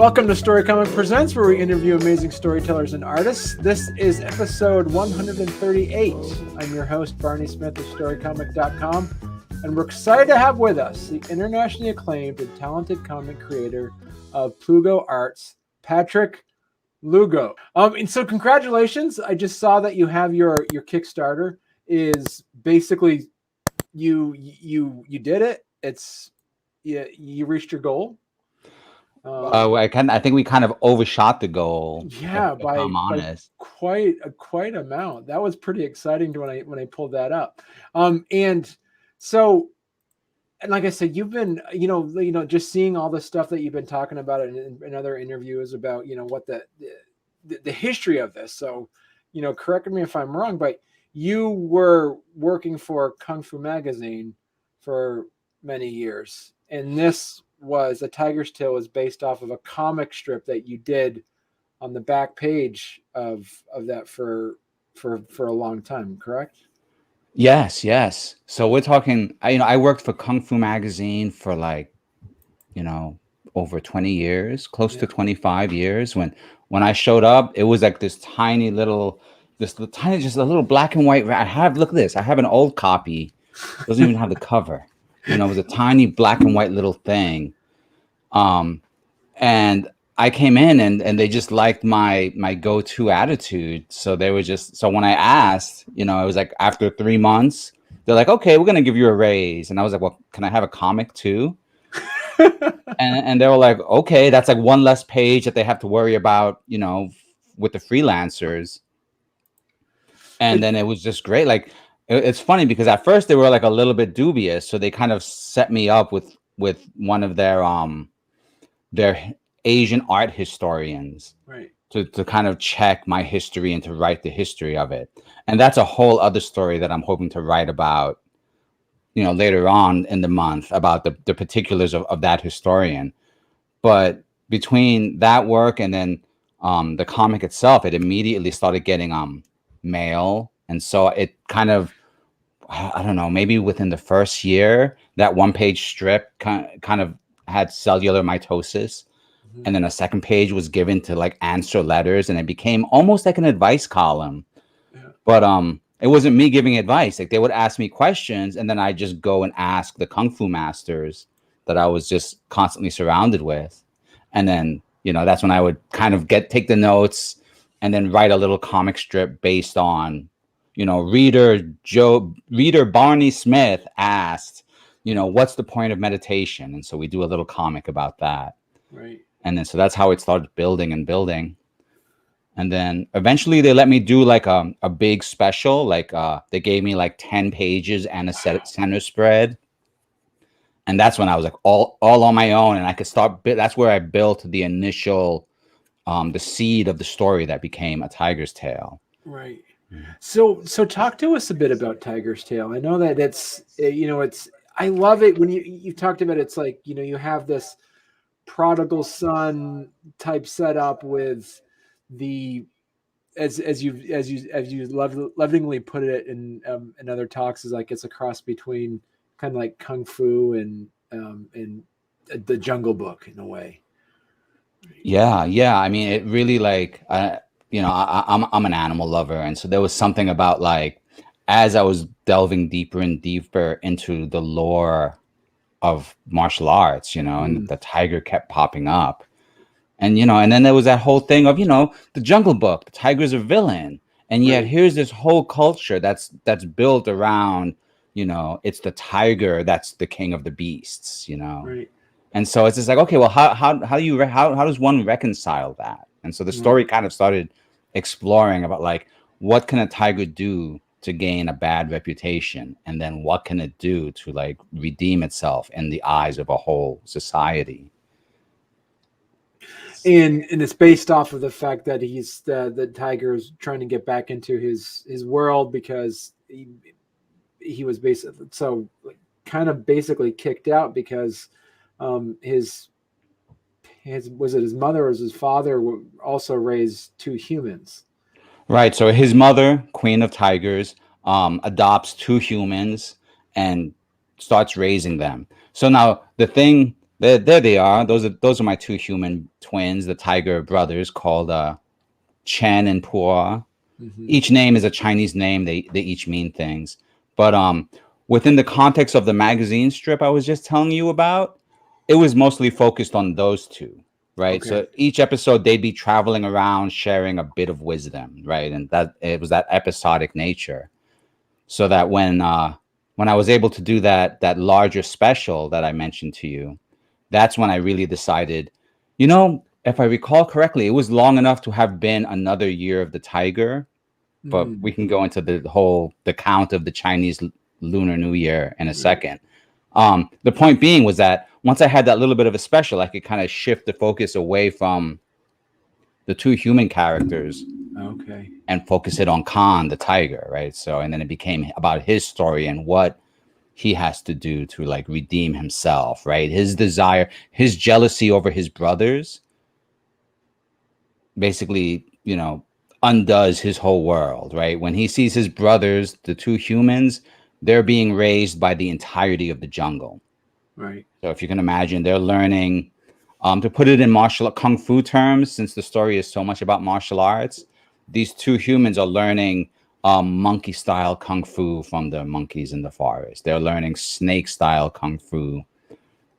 Welcome to Storycomic Presents, where we interview amazing storytellers and artists. This is episode 138. I'm your host, Barney Smith of Storycomic.com, and we're excited to have with us the internationally acclaimed and talented comic creator of Plugo Arts, Patrick Lugo. And so congratulations. I just saw that you have your Kickstarter is basically you did it. It's you reached your goal. I think we kind of overshot the goal. Yeah, if I'm honest. By quite amount. That was pretty exciting when I pulled that up. And like I said, you've been, just seeing all the stuff that you've been talking about in other interviews about, what the history of this. So, correct me if I'm wrong, but you were working for Kung Fu Magazine for many years, and this was A Tiger's Tale was based off of a comic strip that you did on the back page of that for a long time, correct? Yes. So we're talking, I worked for Kung Fu Magazine for over 20 years, close to 25 years. When I showed up, it was like just a little black and white. Look at this. I have an old copy. It doesn't even have the cover. It was a tiny black and white little thing. And I came in and they just liked my go-to attitude. So they were so when I asked, it was like after 3 months, they're like, okay, we're going to give you a raise. And I was like, well, can I have a comic too? and they were like, okay, that's like one less page that they have to worry about, with the freelancers. And then it was just great. Like, it's funny because at first they were like a little bit dubious. So they kind of set me up with one of their Asian art historians, right, to kind of check my history and to write the history of it. And that's a whole other story that I'm hoping to write about, later on in the month, about the particulars of that historian. But between that work and then the comic itself, it immediately started getting mail. And so it kind of, I don't know, maybe within the first year, that one-page strip kind of had cellular mitosis. Mm-hmm. And then a second page was given to like answer letters, and it became almost like an advice column. Yeah. But it wasn't me giving advice. Like, they would ask me questions, and then I just go and ask the Kung Fu masters that I was just constantly surrounded with. And then, that's when I would kind of take the notes and then write a little comic strip based on, reader Barney Smith asked, what's the point of meditation? And so we do a little comic about that. Right. And then, so that's how it started building. And then eventually they let me do like a big special. Like they gave me like 10 pages and a center spread. And that's when I was like all on my own, and I could start. That's where I built the initial, the seed of the story that became A Tiger's Tale. Right. So talk to us a bit about Tiger's Tale. I know that it's, I love it when you've talked about it. It's like, you have this prodigal son type setup with the, as you lovingly put it in other talks, is like it's a cross between kind of like Kung Fu and the Jungle Book in a way. Yeah. I mean, it really like, I'm an animal lover. And so there was something about like, as I was delving deeper and deeper into the lore of martial arts, and the tiger kept popping up. And, and then there was that whole thing of, the Jungle Book, the tiger's a villain. And yet here's this whole culture that's built around, it's the tiger that's the king of the beasts, Right. And so it's just like, okay, well, how does one reconcile that? And so the story kind of started exploring about like, what can a tiger do to gain a bad reputation? And then what can it do to like redeem itself in the eyes of a whole society? And it's based off of the fact that he's the tiger is trying to get back into his world because he was basically basically kicked out because his was it his mother or his father also raised two humans. Right. So his mother, Queen of Tigers, adopts two humans and starts raising them. So now the thing There they are. Those are my two human twins, the tiger brothers called Chen and Pua. Mm-hmm. Each name is a Chinese name. They each mean things. But within the context of the magazine strip I was just telling you about, it was mostly focused on those two, right? Okay. So each episode they'd be traveling around sharing a bit of wisdom, right? And that it was that episodic nature. So that when I was able to do that larger special that I mentioned to you, that's when I really decided, if I recall correctly, it was long enough to have been another year of the tiger, but Mm, we can go into the count of the Chinese Lunar New Year in a right. second. The point being was that once I had that little bit of a special, I could kind of shift the focus away from the two human characters Okay. and focus it on Khan, the tiger, right? So, and then it became about his story and what he has to do to like redeem himself, right? His desire, his jealousy over his brothers basically, undoes his whole world, right? When he sees his brothers, the two humans, they're being raised by the entirety of the jungle. Right. So if you can imagine, they're learning, to put it in martial kung fu terms, since the story is so much about martial arts, these two humans are learning monkey style kung fu from the monkeys in the forest. They're learning snake style kung fu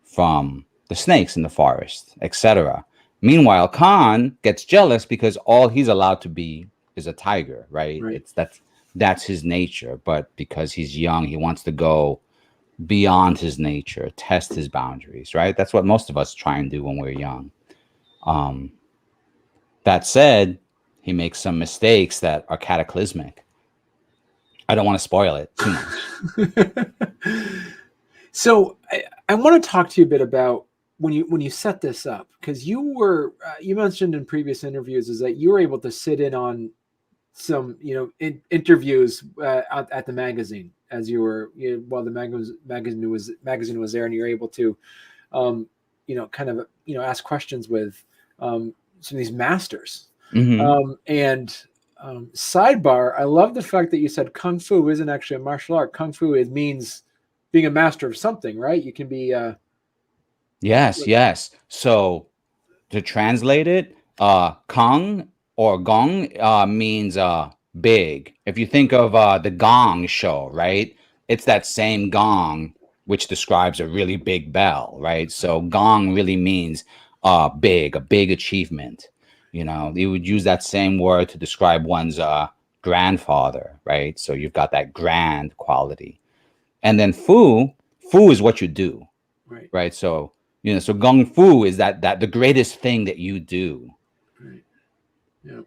from the snakes in the forest, etc. Meanwhile, Khan gets jealous because all he's allowed to be is a tiger, right? Right. That's his nature, but because he's young, he wants to go beyond his nature, test his boundaries, right? That's what most of us try and do when we're young. Um, that said, he makes some mistakes that are cataclysmic. I don't want to spoil it too much. So I want to talk to you a bit about when you set this up, because you mentioned in previous interviews is that you were able to sit in on some interviews at the magazine as while the magazine was there, and you're able to kind of ask questions with some of these masters. Hmm. And sidebar, I love the fact that you said kung fu isn't actually a martial art. Kung fu, it means being a master of something, right? You can be Yes, yes. So to translate it, Kong or Gong means big. If you think of the Gong show, right? It's that same gong which describes a really big bell, right? So Gong really means big, a big achievement. You would use that same word to describe one's grandfather, right? So you've got that grand quality. And then fu is what you do, right, right? So so gung fu is that the greatest thing that you do. right, yeah.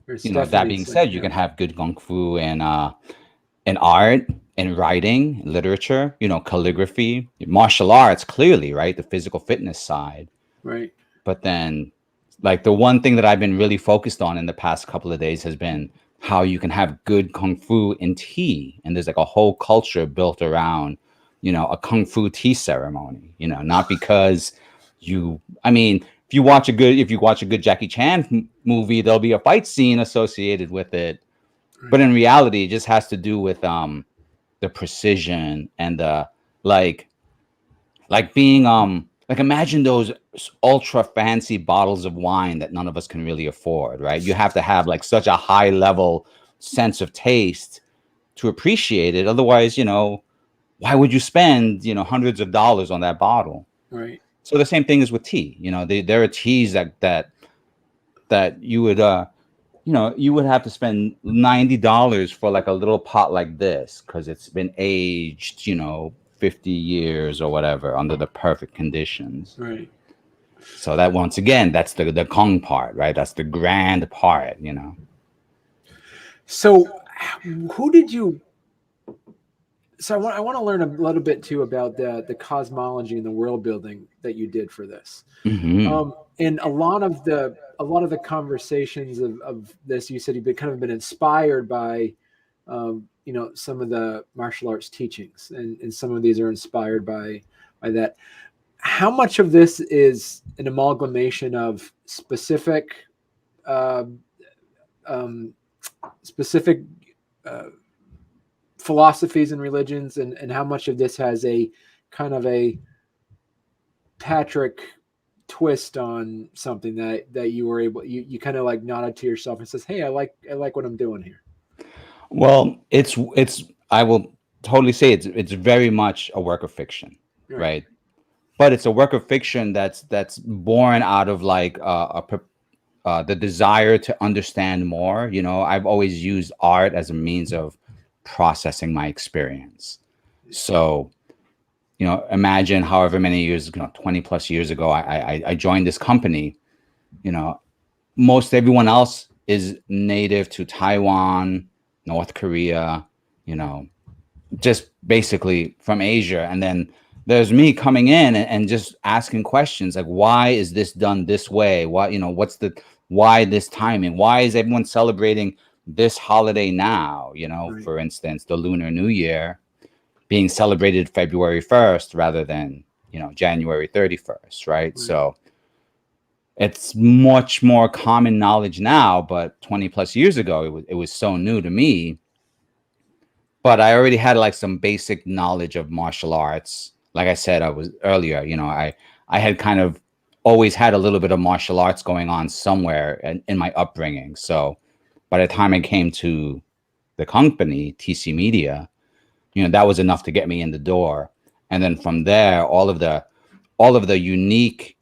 There's That definitely being some, said, you can have good kung fu in art, in writing, literature, calligraphy, martial arts, clearly, right? The physical fitness side. right, But then, like, the one thing that I've been really focused on in the past couple of days has been how you can have good kung fu in tea. And there's like a whole culture built around, a kung fu tea ceremony, not because I mean, if you watch a good Jackie Chan movie, there'll be a fight scene associated with it. But right, in reality, it just has to do with the precision and the like being like imagine those ultra fancy bottles of wine that none of us can really afford, right? You have to have like such a high level sense of taste to appreciate it. Otherwise, why would you spend, hundreds of dollars on that bottle? right. So the same thing is with tea. There are teas that you would you would have to spend $90 for like a little pot like this because it's been aged, 50 years or whatever under the perfect conditions. Right. So that once again, that's the Kong part, right? That's the grand part. So, who did you? So I want to learn a little bit too about the cosmology and the world building that you did for this. Hmm. And a lot of the conversations of this, you said you've been inspired by, some of the martial arts teachings, and some of these are inspired by that. How much of this is an amalgamation of uh, um, specific uh, philosophies and religions, and how much of this has a kind of a Patrick twist on something that you were able, you kind of like nodded to yourself and says, hey, I like what I'm doing here. Well, I will totally say it's very much a work of fiction, right? But it's a work of fiction that's born out of like the desire to understand more. You know, I've always used art as a means of processing my experience. So, you know, imagine however many years, 20 plus years ago, I joined this company. You know, most everyone else is native to Taiwan, North Korea, you know, just basically from Asia. And then there's me coming in and just asking questions like, why is this done this way? Why, you know, why this timing? Why is everyone celebrating this holiday now? You know, for instance, the Lunar New Year being celebrated February 1st rather than, you know, January 31st, right? So it's much more common knowledge now, but 20 plus years ago, it was so new to me. But I already had like some basic knowledge of martial arts. Like I said, I was earlier, you know, I had kind of always had a little bit of martial arts going on somewhere in my upbringing. So by the time I came to the company, TC Media, you know, that was enough to get me in the door. And then from there, all of the unique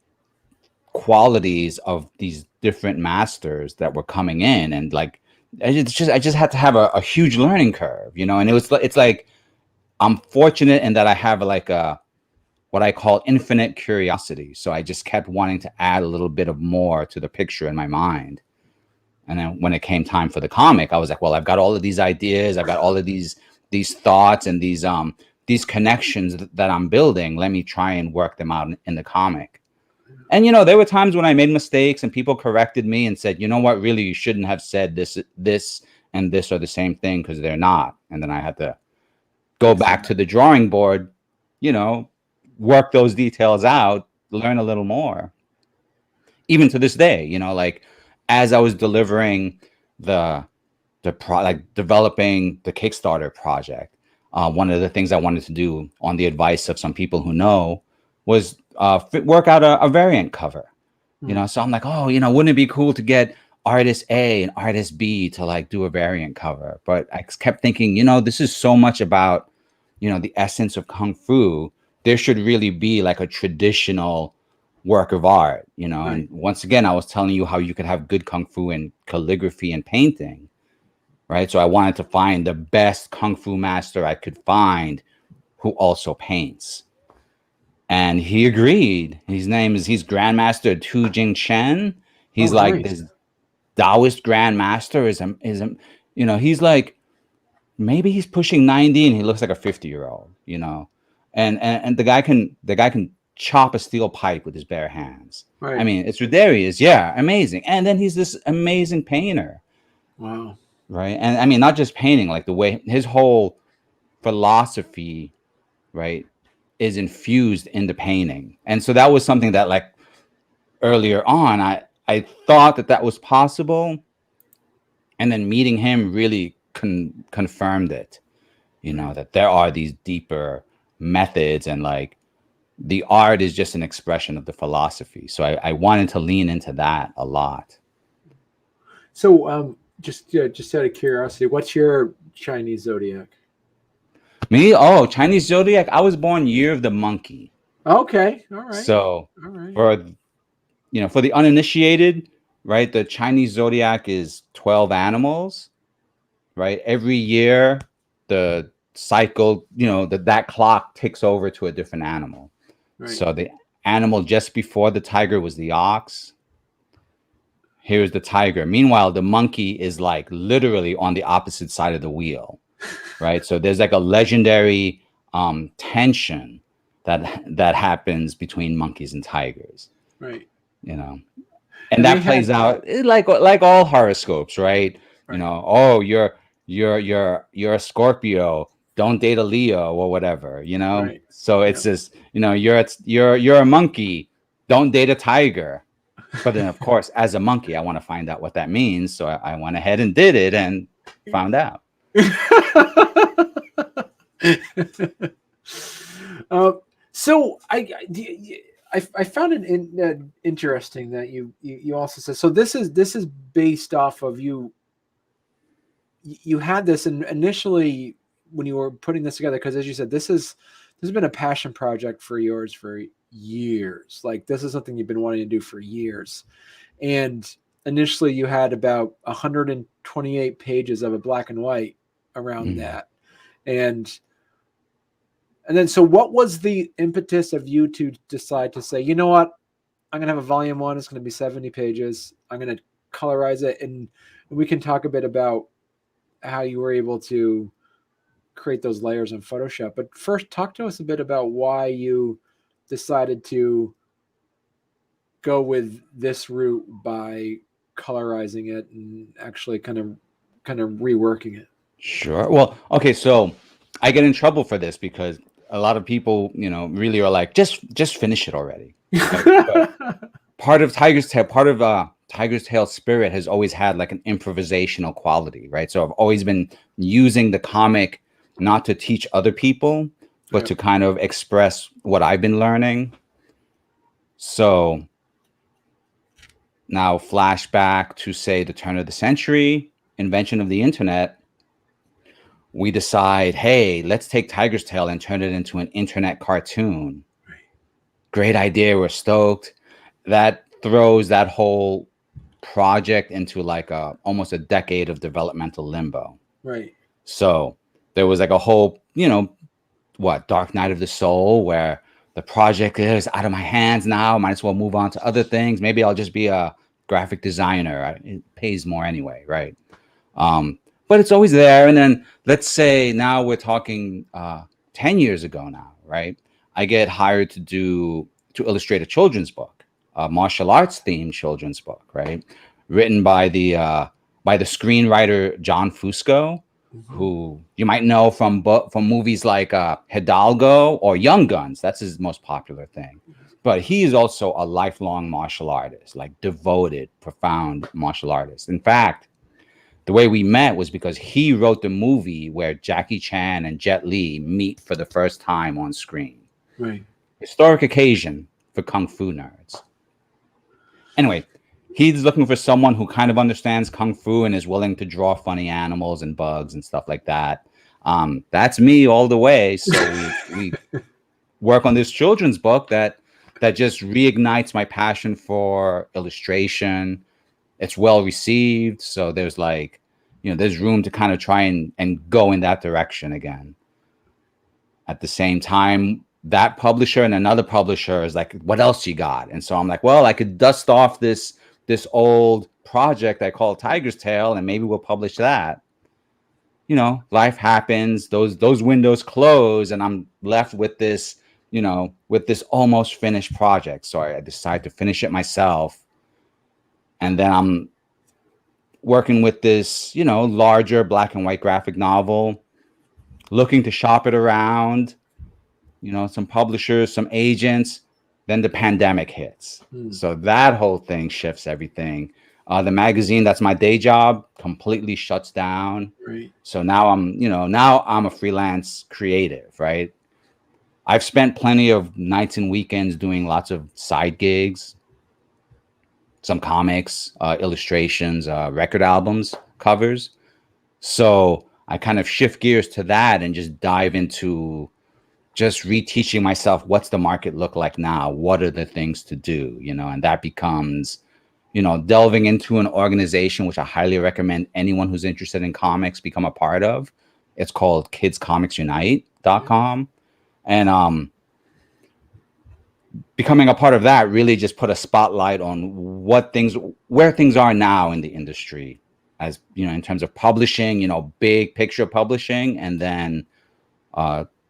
qualities of these different masters that were coming in, and like I just had to have a huge learning curve, you know. And it's like I'm fortunate in that I have like a what I call infinite curiosity. So I just kept wanting to add a little bit of more to the picture in my mind. And then when it came time for the comic, I was like, well, I've got all of these ideas, I've got all of these thoughts and these connections that I'm building. Let me try and work them out in the comic. And, you know, there were times when I made mistakes and people corrected me and said, you know what, really, you shouldn't have said this and this are the same thing, because they're not. And then I had to go back to the drawing board, you know, work those details out, learn a little more. Even to this day, you know, like as I was delivering developing the Kickstarter project, one of the things I wanted to do on the advice of some people who know was work out a variant cover, you know. So I'm like, oh, you know, wouldn't it be cool to get artist A and artist B to like do a variant cover? But I kept thinking, you know, this is so much about, you know, the essence of Kung Fu. There should really be like a traditional work of art, you know. And once again, I was telling you how you could have good Kung Fu in calligraphy and painting, right? So I wanted to find the best Kung Fu master I could find who also paints. And he agreed. He's Grandmaster Tu Jing Chen. He's this Taoist Grandmaster is you know, he's like, maybe he's pushing 90 and he looks like a 50-year-old, you know. And the guy can chop a steel pipe with his bare hands. I mean, it's Rodarius, yeah, amazing. And then he's this amazing painter. Wow. Right. And I mean, not just painting, like the way his whole philosophy, right, is infused into painting. And so that was something that like earlier on, I thought that was possible. And then meeting him really confirmed it, you know, that there are these deeper methods, and like the art is just an expression of the philosophy. So I wanted to lean into that a lot. So just out of curiosity, what's your Chinese zodiac? Me? Oh, Chinese zodiac. I was born year of the monkey. Okay. All right. So for the uninitiated, right, the Chinese zodiac is 12 animals, right? Every year the cycle, you know, that clock ticks over to a different animal. So the animal just before the tiger was the ox. Here's the tiger. Meanwhile, the monkey is like literally on the opposite side of the wheel, right? So there's like a legendary tension that happens between monkeys and tigers, right? You know, and that plays out like all horoscopes, right? You know, oh, you're a Scorpio, don't date a Leo or whatever, you know. So it's just, you know, you're a monkey, don't date a tiger. But then, of course, as a monkey, I want to find out what that means. So I went ahead and did it and found out. So I found it interesting that you also said, so this is based off of you had this initially when you were putting this together, because as you said, this has been a passion project for yours for years. Like, this is something you've been wanting to do for years. And initially you had about 128 pages of a black and white around that. And then, so what was the impetus of you to decide to say, you know what, I'm going to have a volume 1. It's going to be 70 pages. I'm going to colorize it. And we can talk a bit about how you were able to create those layers in Photoshop. But first, talk to us a bit about why you decided to go with this route by colorizing it and actually kind of reworking it. Sure. Well, okay, so I get in trouble for this because a lot of people, really are like, just finish it already. But part of Tiger's Tail spirit has always had like an improvisational quality, right? So I've always been using the comic not to teach other people, but to kind of express what I've been learning. So now flashback to, say, the turn of the century, invention of the internet. We decide, hey, let's take Tiger's Tail and turn it into an internet cartoon. Great idea. We're stoked. That throws that whole project into like almost a decade of developmental limbo. Right. So there was like a whole, Dark Night of the Soul, where the project is out of my hands now. Might as well move on to other things. Maybe I'll just be a graphic designer. It pays more anyway, right? But it's always there. And then let's say now we're talking 10 years ago now, right? I get hired to illustrate a children's book, a martial arts themed children's book, right? Written by the screenwriter John Fusco, who you might know from movies like Hidalgo or Young Guns. That's his most popular thing. But he is also a lifelong martial artist, like devoted, profound martial artist. In fact, the way we met was because he wrote the movie where Jackie Chan and Jet Li meet for the first time on screen. Right. Historic occasion for Kung Fu nerds. Anyway, he's looking for someone who kind of understands Kung Fu and is willing to draw funny animals and bugs and stuff like that. That's me all the way. So we work on this children's book that just reignites my passion for illustration. It's well received, so there's like, there's room to kind of try and go in that direction again. At the same time, that publisher and another publisher is like, what else you got? And so I'm like, well, I could dust off this old project I call Tiger's Tail, and maybe we'll publish that. Life happens, those windows close, and I'm left with this, with this almost finished project. So I decide to finish it myself. And then I'm working with this, larger black and white graphic novel, looking to shop it around, some publishers, some agents. Then the pandemic hits. So that whole thing shifts everything. The magazine, that's my day job, completely shuts down. Right. So now I'm a freelance creative, right? I've spent plenty of nights and weekends doing lots of side gigs. Some comics, illustrations, record albums, covers. So I kind of shift gears to that and just dive into just reteaching myself, what's the market look like now? What are the things to do? And that becomes, delving into an organization, which I highly recommend anyone who's interested in comics become a part of. It's called kidscomicsunite.com. And becoming a part of that really just put a spotlight on where things are now in the industry, as in terms of publishing, big picture publishing, and then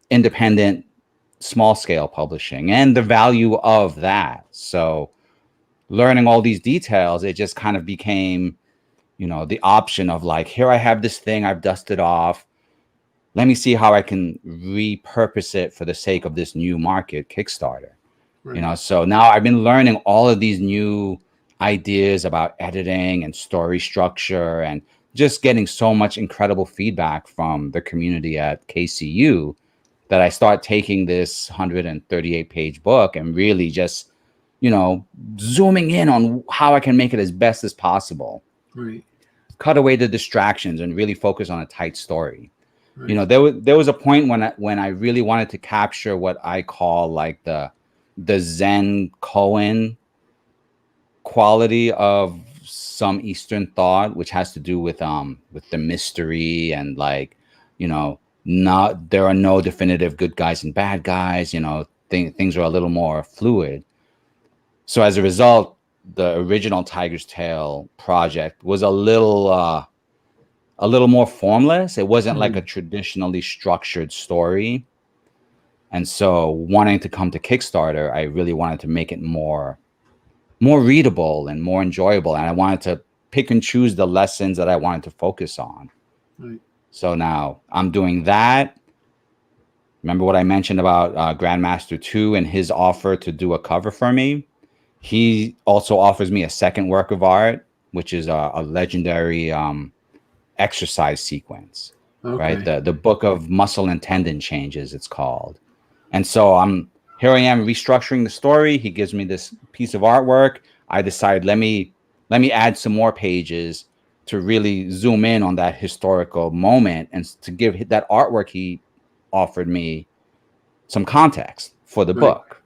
independent small scale publishing and the value of that. So learning all these details, it just kind of became, the option of like, here I have this thing, I've dusted off. Let me see how I can repurpose it for the sake of this new market, Kickstarter. Right. So now I've been learning all of these new ideas about editing and story structure, and just getting so much incredible feedback from the community at KCU that I start taking this 138 page book and really just zooming in on how I can make it as best as possible. Right. Cut away the distractions and really focus on a tight story. Right. There was a point when I really wanted to capture what I call like the Zen koan quality of some Eastern thought, which has to do with the mystery and like, not there are no definitive good guys and bad guys, things are a little more fluid. So as a result, the original Tiger's Tail project was a little more formless. It wasn't like a traditionally structured story. And so wanting to come to Kickstarter, I really wanted to make it more readable and more enjoyable. And I wanted to pick and choose the lessons that I wanted to focus on. Right. So now I'm doing that. Remember what I mentioned about Grandmaster 2 and his offer to do a cover for me? He also offers me a second work of art, which is a legendary exercise sequence, right? The Book of Muscle and Tendon Changes, it's called. And so here I am restructuring the story. He gives me this piece of artwork. I decide, let me add some more pages to really zoom in on that historical moment and to give that artwork he offered me some context for the book.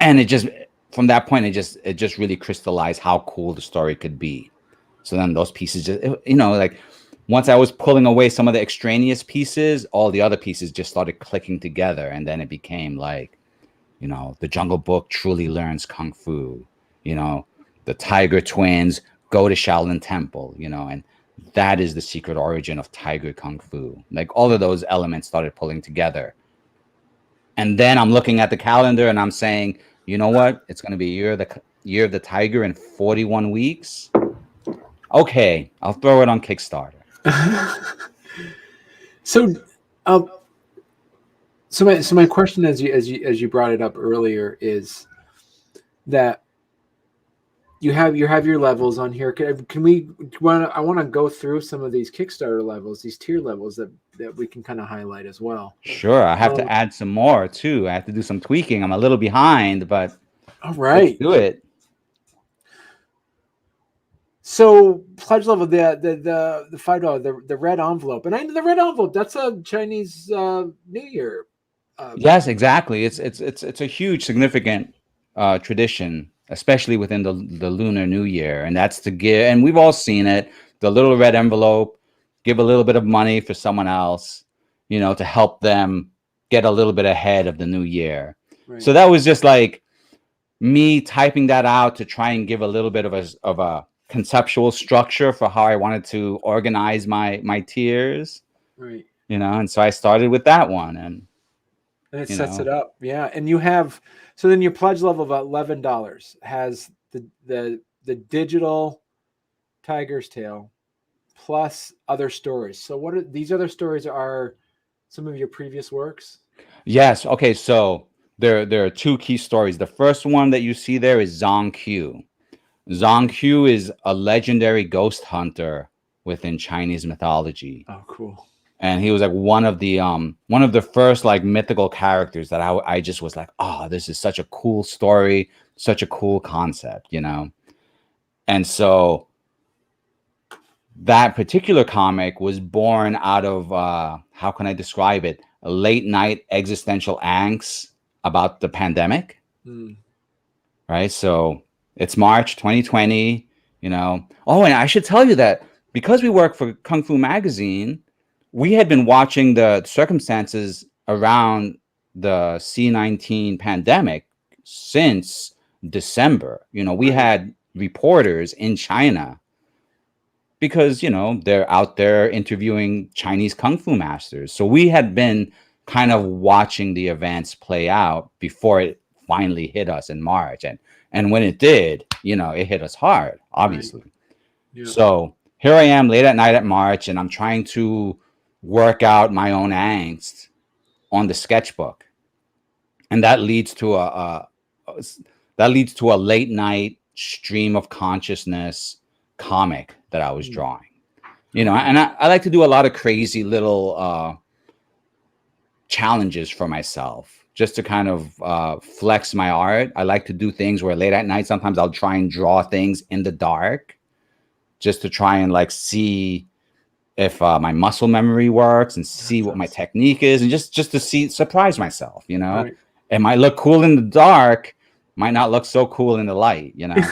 And it just, from that point, it just really crystallized how cool the story could be. So then those pieces just, like once I was pulling away some of the extraneous pieces, all the other pieces just started clicking together. And then it became like, the Jungle Book truly learns Kung Fu, the Tiger twins go to Shaolin Temple, and that is the secret origin of Tiger Kung Fu. Like all of those elements started pulling together. And then I'm looking at the calendar and I'm saying, you know what? It's going to be year of the Tiger in 41 weeks. Okay, I'll throw it on Kickstarter. So my question, as you brought it up earlier, is that you have your levels on here. I want to go through some of these Kickstarter levels, these tier levels that we can kind of highlight as well. Sure, I have to add some more too. I have to do some tweaking. I'm a little behind, but all right, let's do it. So pledge level, the $5, the red envelope, and I know the red envelope. That's a Chinese New Year. Yes, exactly. It's a huge, significant tradition, especially within the Lunar New Year, and that's to give. And we've all seen it. The little red envelope, give a little bit of money for someone else, to help them get a little bit ahead of the new year. Right. So that was just like me typing that out to try and give a little bit of a conceptual structure for how I wanted to organize my tiers. Right. And so I started with that one, and it sets it up. Yeah. And you have, so then your pledge level of $11 has the digital Tiger's Tail plus other stories. So what are these other stories? Are some of your previous works? Yes. Okay. So there are two key stories. The first one that you see there is Zong Q. Zong Q is a legendary ghost hunter within Chinese mythology. Oh, cool. And he was like one of the first like mythical characters that I just was like, oh, this is such a cool story, such a cool concept, And so that particular comic was born out of, how can I describe it? A late night existential angst about the pandemic. Right. So it's March 2020, Oh, and I should tell you that because we work for Kung Fu Magazine, we had been watching the circumstances around the C-19 pandemic since December. We had reporters in China because, they're out there interviewing Chinese Kung Fu masters. So we had been kind of watching the events play out before it finally hit us in March. And when it did, it hit us hard, obviously. Right. Yeah. So here I am late at night at March, and I'm trying to work out my own angst on the sketchbook. And that leads to a late night stream of consciousness comic that I was drawing. And I like to do a lot of crazy little challenges for myself, just to kind of flex my art. I like to do things where late at night, sometimes I'll try and draw things in the dark just to try and like see if my muscle memory works and see what my technique is, and just to surprise myself, you know. Right. It might look cool in the dark, might not look so cool in the light, you know.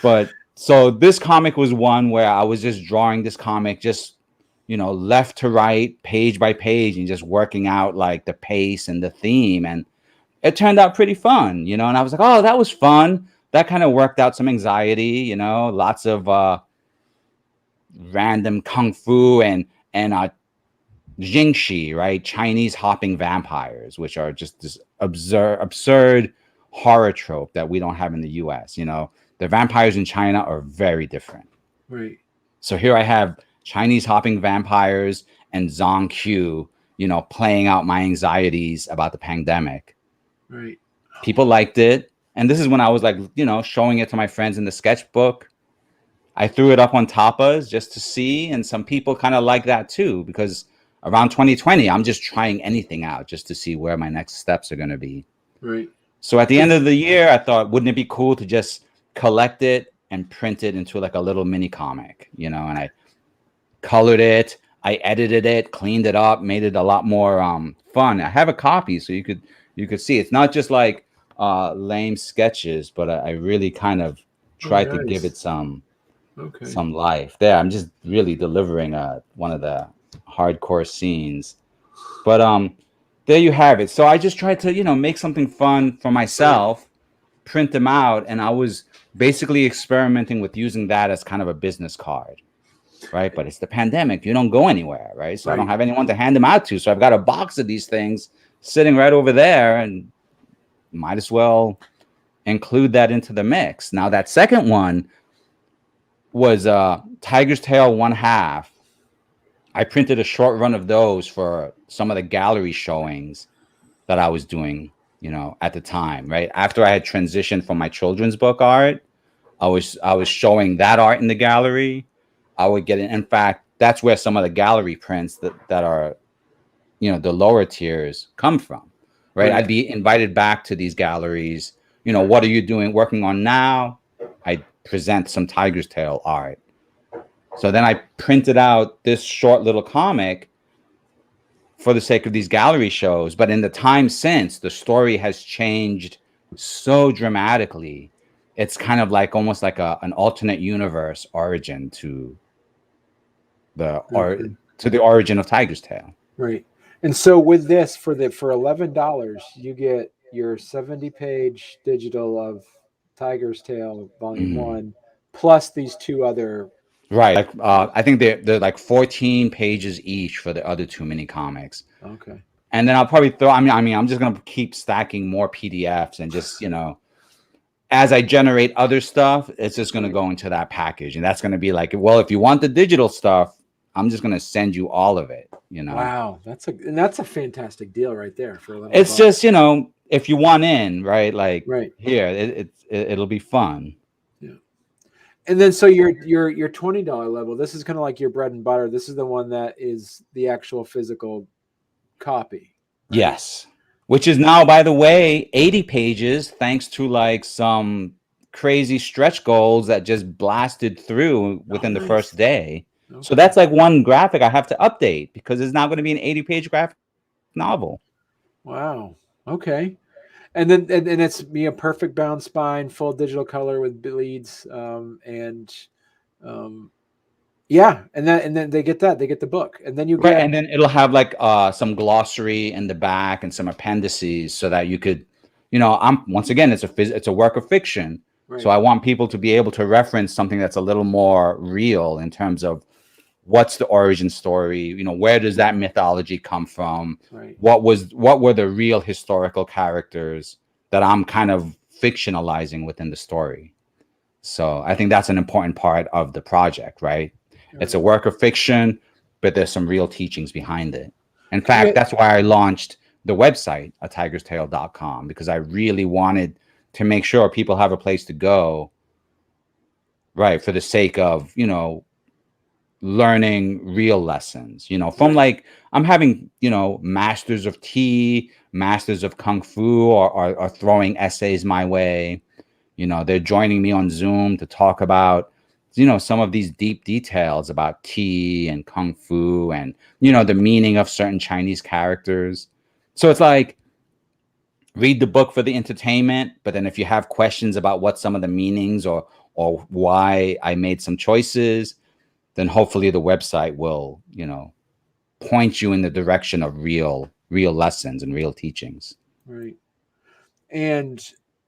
But so this comic was one where I was just drawing this comic just, you know, left to right, page by page, and just working out like the pace and the theme, and it turned out pretty fun, you know. And I was like, oh, that was fun. That kind of worked out some anxiety, you know, lots of random kung fu and jingxi, right? Chinese hopping vampires, which are just this absurd horror trope that we don't have in the US. You know, the vampires in China are very different. Right. So here I have Chinese hopping vampires and Zong Q, you know, playing out my anxieties about the pandemic. Right. People liked it. And this is when I was like, you know, showing it to my friends in the sketchbook. I threw it up on Tapas just to see, and some people kind of like that too, because around 2020, I'm just trying anything out just to see where my next steps are going to be. Right. So at the end of the year, I thought, wouldn't it be cool to just collect it and print it into like a little mini comic, you know? And I colored it, I edited it, cleaned it up, made it a lot more fun. I have a copy, so you could see. It's not just like lame sketches, but I really kind of tried to give it some life. There, I'm just really delivering one of the hardcore scenes. But there you have it. So I just tried to, you know, make something fun for myself, print them out, and I was basically experimenting with using that as kind of a business card, right? But it's the pandemic. You don't go anywhere, right? So I don't have anyone to hand them out to. So I've got a box of these things sitting right over there, and might as well include that into the mix. Now, that second one was Tiger's Tail 1/2. I printed a short run of those for some of the gallery showings that I was doing, you know, at the time, right? After I had transitioned from my children's book art, I was showing that art in the gallery. I would get it. In fact, that's where some of the gallery prints that are, you know, the lower tiers come from, right? I'd be invited back to these galleries. You know, what are you working on now? I present some Tiger's Tail art. So then I printed out this short little comic for the sake of these gallery shows. But in the time since, the story has changed so dramatically. It's kind of like almost like an alternate universe origin to the origin of Tiger's Tail. Right. And so with this, for $11, you get your 70-page digital of Tiger's Tail Volume 1, plus these two other. Right. Like, I think they're like 14 pages each for the other two mini comics. Okay. And then I'll probably throw, I mean, I'm just going to keep stacking more PDFs and just, you know, as I generate other stuff, it's just going to go into that package. And that's going to be like, well, if you want the digital stuff, I'm just going to send you all of it, you know? Wow. That's a fantastic deal right there for $11. It's just, you know, if you want in, right? Like here, it'll be fun. Yeah. And then, so your $20 level, this is kind of like your bread and butter. This is the one that is the actual physical copy. Right? Yes. Which is now, by the way, 80 pages, thanks to like some crazy stretch goals that just blasted through within the first day. Okay. So that's like one graphic I have to update because it's not going to be an 80-page graphic novel. Wow. Okay. And then and it's a perfect bound spine, full digital color with bleeds, yeah, and then they get the book, and then you get and then it'll have like some glossary in the back and some appendices so that you could, you know, once again, it's a work of fiction, so I want people to be able to reference something that's a little more real in terms of what's the origin story, you know, where does that mythology come from, what were the real historical characters that I'm kind of fictionalizing within the story. So I think that's an important part of the project, right? It's a work of fiction, but there's some real teachings behind it. In fact, that's why I launched the website at tigerstail.com, because I really wanted to make sure people have a place to go, right, for the sake of, you know, learning real lessons, from like I'm having, masters of tea, masters of kung fu are throwing essays my way. They're joining me on Zoom to talk about, some of these deep details about tea and kung fu and, the meaning of certain Chinese characters. So it's like, read the book for the entertainment, but then if you have questions about what some of the meanings or why I made some choices, then hopefully the website will, point you in the direction of real lessons and real teachings. Right. And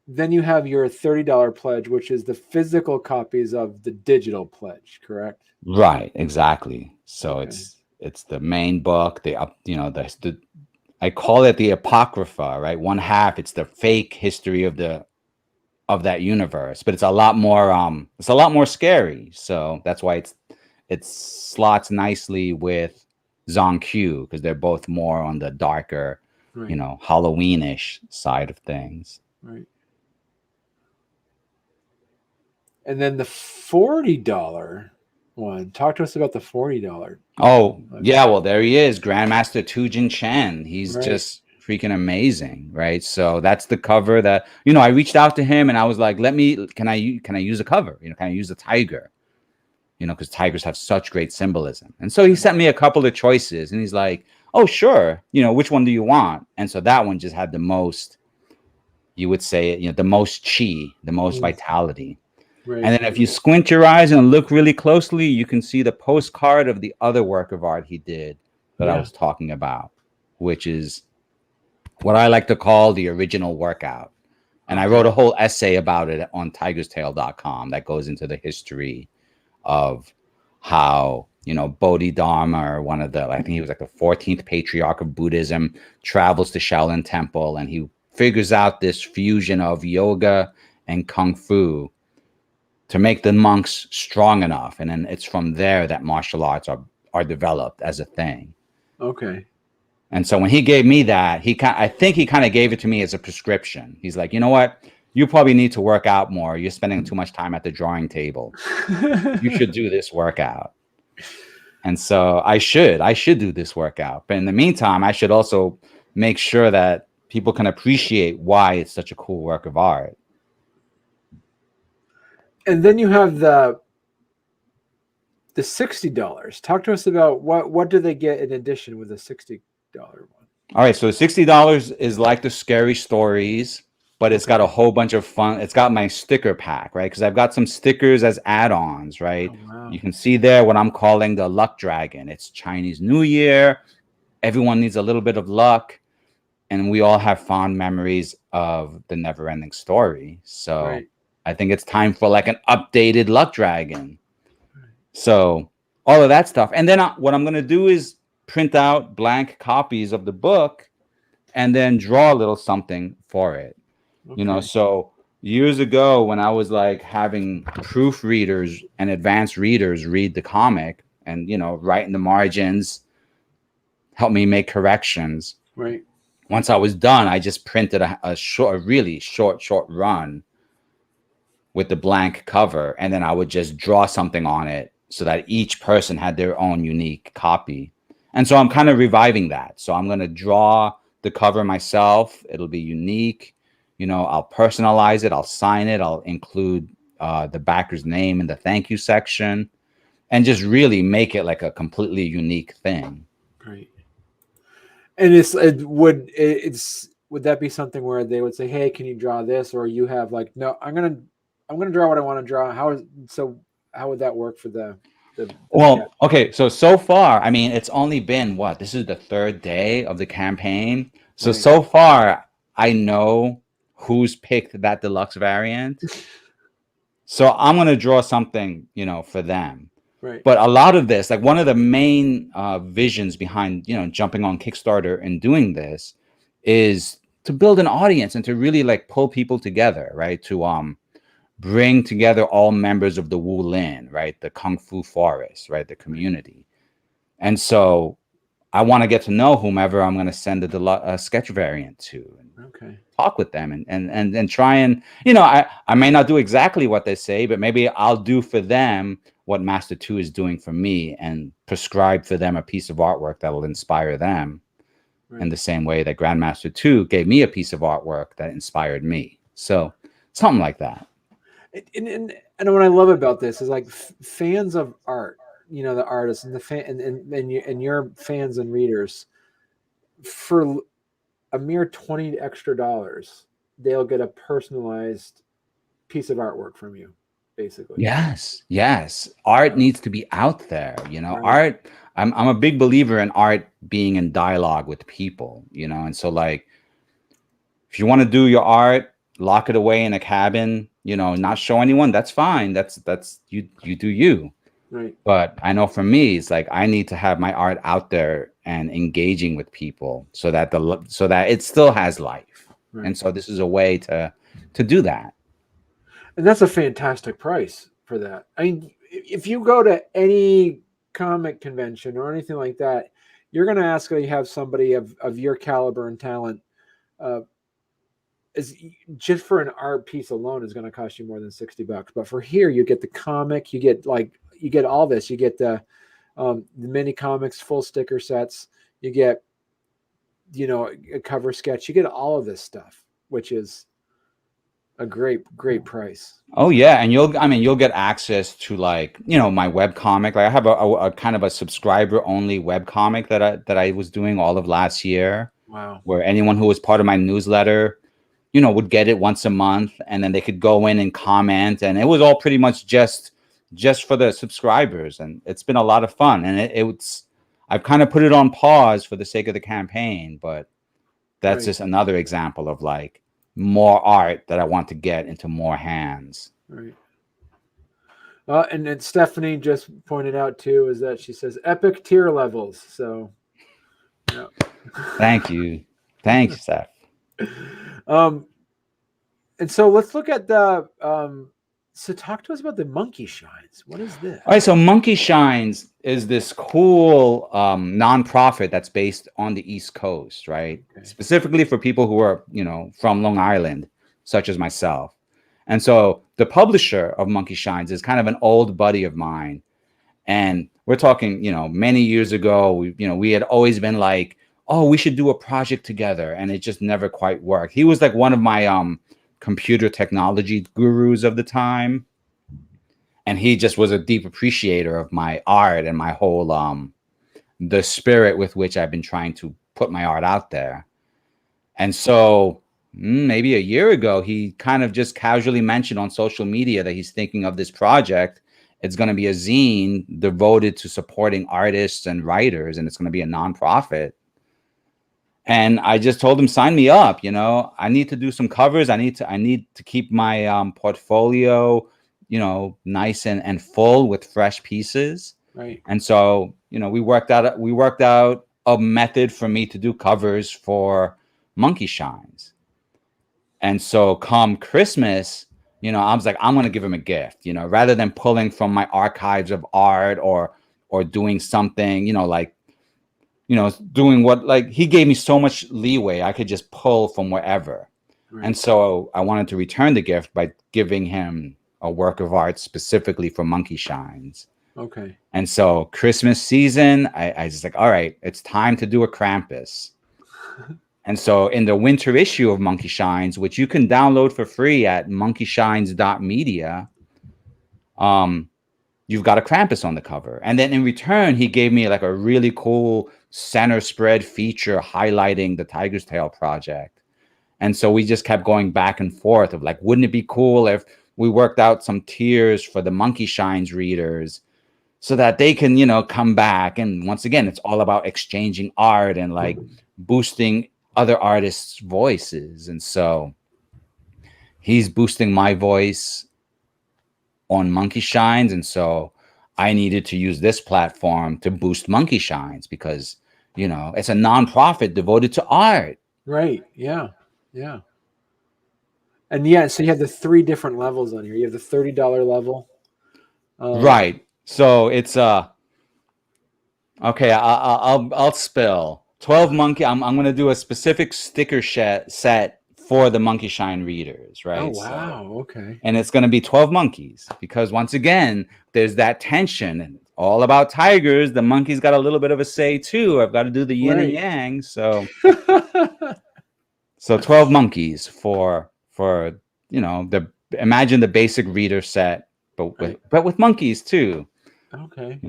then you have your $30 pledge, which is the physical copies of the digital pledge, correct? Right, exactly. So Okay. it's the main book, the I call it the apocrypha, right? One half, it's the fake history of that universe, but it's a lot more scary. So that's why it slots nicely with Zong Q, because they're both more on the darker, Right. Halloweenish side of things. Right. And then the $40 one. Talk to us about the $40. Oh, yeah, well, there he is, Grandmaster Tujin Chen. He's Right. just freaking amazing, right? So that's the cover that, I reached out to him and I was like, can I use a cover? Can I use a tiger? Because tigers have such great symbolism. And so he sent me a couple of choices and he's like, oh, sure. Which one do you want? And so that one just had the most, you would say, the most chi, the most vitality. Right. And then if you squint your eyes and look really closely, you can see the postcard of the other work of art he did that I was talking about, which is what I like to call the original workout. And I wrote a whole essay about it on tigerstail.com that goes into the history of how, Bodhidharma, or one of the, I think he was like the 14th patriarch of Buddhism, travels to Shaolin Temple and he figures out this fusion of yoga and kung fu to make the monks strong enough. And then it's from there that martial arts are developed as a thing. Okay. And so when he gave me that, I think he kind of gave it to me as a prescription. He's like, you know what? You probably need to work out more. You're spending too much time at the drawing table. You should do this workout. And so I should do this workout. But in the meantime, I should also make sure that people can appreciate why it's such a cool work of art. And then you have the $60. Talk to us about what do they get in addition with the $60 one? All right, so $60 is like the scary stories, but it's got a whole bunch of fun. It's got my sticker pack, right? Because I've got some stickers as add-ons, right? Oh, wow. You can see there what I'm calling the luck dragon. It's Chinese New Year. Everyone needs a little bit of luck. And we all have fond memories of the never-ending story. So I think it's time for like an updated luck dragon. So all of that stuff. And then what I'm going to do is print out blank copies of the book and then draw a little something for it. So years ago when I was like having proofreaders and advanced readers read the comic and, write in the margins, help me make corrections. Right. Once I was done, I just printed a really short run with the blank cover. And then I would just draw something on it so that each person had their own unique copy. And so I'm kind of reviving that. So I'm going to draw the cover myself. It'll be unique. I'll personalize it. I'll sign it. I'll include the backer's name in the thank you section and just really make it like a completely unique thing. Great. And would that be something where they would say, hey, can you draw this? Or you have like, no, I'm going to draw what I want to draw. How would that work for the well, okay. So far, I mean, it's only been this is the third day of the campaign. So far, I know who's picked that deluxe variant. So I'm going to draw something, for them. Right. But a lot of this, like one of the main visions behind, jumping on Kickstarter and doing this is to build an audience and to really like pull people together, right? To bring together all members of the Wu Lin, right? The Kung Fu Forest, right? The community. And so I want to get to know whomever I'm going to send a sketch variant to. Okay. talk with them and try and, I may not do exactly what they say, but maybe I'll do for them what Master 2 is doing for me and prescribe for them a piece of artwork that will inspire them in the same way that Grandmaster 2 gave me a piece of artwork that inspired me. So something like that. And what I love about this is like fans of art, the artists and the fan and your fans and readers, for a mere $20 extra, they'll get a personalized piece of artwork from you, basically. Yes. Art needs to be out there, Right. Art. I'm a big believer in art being in dialogue with people, and so like, if you want to do your art, lock it away in a cabin, not show anyone, that's fine. That's you do you. Right. But I know for me, it's like I need to have my art out there and engaging with people so that it still has life. Right. And so this is a way to do that. And that's a fantastic price for that. I mean, if you go to any comic convention or anything like that, you're going to ask that you have somebody of your caliber and talent. Is just for an art piece alone is going to cost you more than $60. But for here, you get the comic, you get all this, you get the mini comics, full sticker sets, you get a cover sketch, you get all of this stuff, which is a great price. Oh yeah, and you'll get access to like my web comic. Like I have a kind of a subscriber only web comic that I was doing all of last year. Wow. Where anyone who was part of my newsletter, would get it once a month, and then they could go in and comment, and it was all pretty much just for the subscribers, and it's been a lot of fun. And I've kind of put it on pause for the sake of the campaign, but that's just another example of like more art that I want to get into more hands. Right. And then Stephanie just pointed out too is that she says epic tier levels. So, yeah. Thank you, Steph. And so let's look at the. So talk to us about the Monkey Shines. What is this? All right, so Monkey Shines is this cool nonprofit that's based on the East Coast, right? Okay. Specifically for people who are, from Long Island, such as myself. And so the publisher of Monkey Shines is kind of an old buddy of mine. And we're talking, many years ago, we had always been like, oh, we should do a project together. And it just never quite worked. He was like one of my computer technology gurus of the time. And he just was a deep appreciator of my art and my whole, the spirit with which I've been trying to put my art out there. And so maybe a year ago, he kind of just casually mentioned on social media that he's thinking of this project. It's going to be a zine devoted to supporting artists and writers, and it's going to be a nonprofit. And I just told him, sign me up. I need to do some covers. I need to keep my portfolio, nice and full with fresh pieces. Right. And so, we worked out a method for me to do covers for Monkey Shines. And so come Christmas, I was like, I'm going to give him a gift, rather than pulling from my archives of art or doing something, doing what, like, he gave me so much leeway. I could just pull from wherever. Right. And so I wanted to return the gift by giving him a work of art specifically for Monkey Shines. Okay. And so Christmas season, I was like, all right, it's time to do a Krampus. And so in the winter issue of Monkey Shines, which you can download for free at monkeyshines.media, you've got a Krampus on the cover. And then in return, he gave me like a really cool center spread feature highlighting the Tiger's Tail project. And so we just kept going back and forth of like, wouldn't it be cool if we worked out some tiers for the Monkey Shines readers so that they can, come back. And once again, it's all about exchanging art and like boosting other artists' voices. And so he's boosting my voice on Monkey Shines. And so I needed to use this platform to boost Monkey Shines because, it's a nonprofit devoted to art. Right. Yeah. Yeah. And so you have the 3 different levels on here. You have the $30 level. Right. So it's okay. I'll spill 12 monkey. I'm going to do a specific sticker set for the Monkey Shine readers, right? Oh, wow. Okay. And it's going to be 12 monkeys because once again, there's that tension and all about tigers. The monkeys got a little bit of a say too. I've got to do the yin and yang. So 12 monkeys for imagine the basic reader set, but with monkeys too. Okay.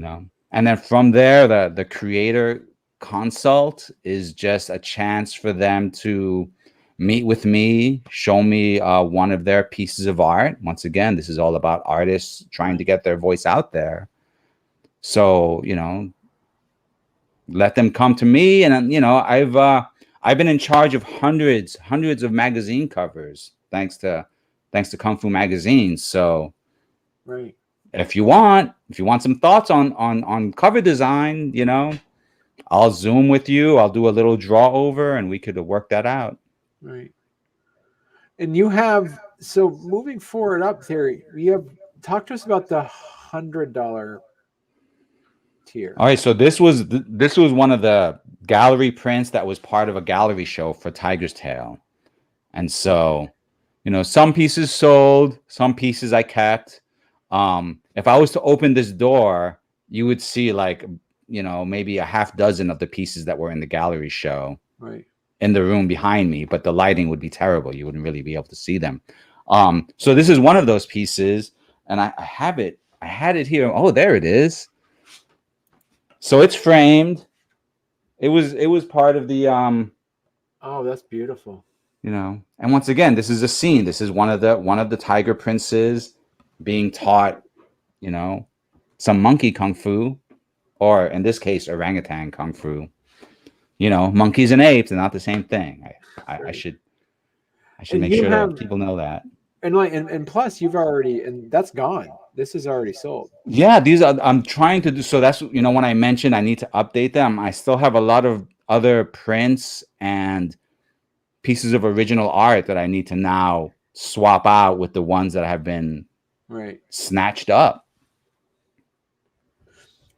And then from there, the creator consult is just a chance for them to meet with me, show me one of their pieces of art. Once again, this is all about artists trying to get their voice out there. So, let them come to me. And, I've been in charge of hundreds of magazine covers, thanks to Kung Fu magazines. So if you want some thoughts on cover design, I'll Zoom with you. I'll do a little draw over and we could work that out. Right. And you have, so moving forward up there, talk to us about the $100 tier. All right. So this was one of the gallery prints that was part of a gallery show for Tiger's Tail. And so, some pieces sold, some pieces I kept. If I was to open this door, you would see maybe a half dozen of the pieces that were in the gallery show in the room behind me, but the lighting would be terrible. You wouldn't really be able to see them. So this is one of those pieces, and I had it here. Oh, there it is. So it's framed. It was part of the oh, that's beautiful. And once again, this is a scene. This is one of the tiger princes being taught, some monkey kung fu, or in this case, orangutan kung fu. Monkeys and apes are not the same thing. I should make sure that people know that. And plus, you've already, and that's gone. This is already sold. Yeah, I'm trying to do. So that's when I mentioned I need to update them. I still have a lot of other prints and pieces of original art that I need to now swap out with the ones that have been snatched up.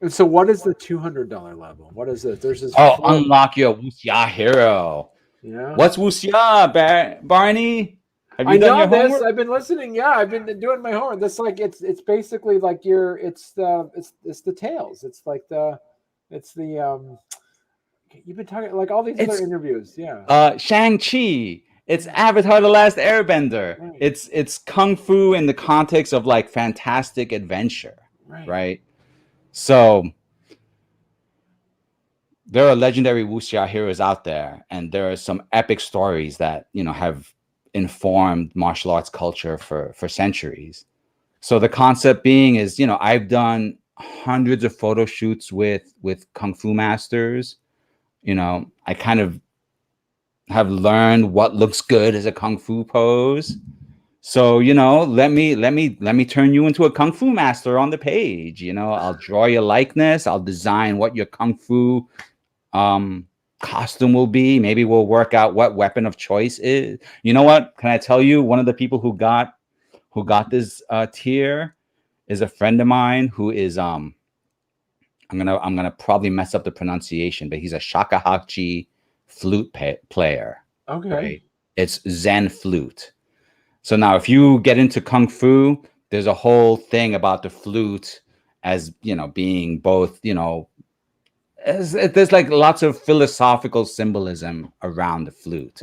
And so what is the $200 level? What is it? There's this. Unlock your wuxia hero. Yeah. What's wuxia, Barney? Have you done your homework? I've been listening. Yeah, I've been doing my homework. That's it's basically like it's the tales. It's like you've been talking like all these other interviews. Yeah. Shang-Chi. It's Avatar: The Last Airbender. Right. It's kung fu in the context of like fantastic adventure. Right? So there are legendary wuxia heroes out there, and there are some epic stories that have informed martial arts culture for centuries. So the concept being is, I've done hundreds of photo shoots with kung fu masters. I kind of have learned what looks good as a kung fu pose. So, let me turn you into a kung fu master on the page. I'll draw your likeness. I'll design what your kung fu costume will be. Maybe we'll work out what weapon of choice is. You know what? Can I tell you, one of the people who got this tier is a friend of mine who is I'm gonna probably mess up the pronunciation, but he's a shakuhachi flute player. Okay. Right? It's Zen flute. So now if you get into kung fu, there's a whole thing about the flute as being both there's like lots of philosophical symbolism around the flute.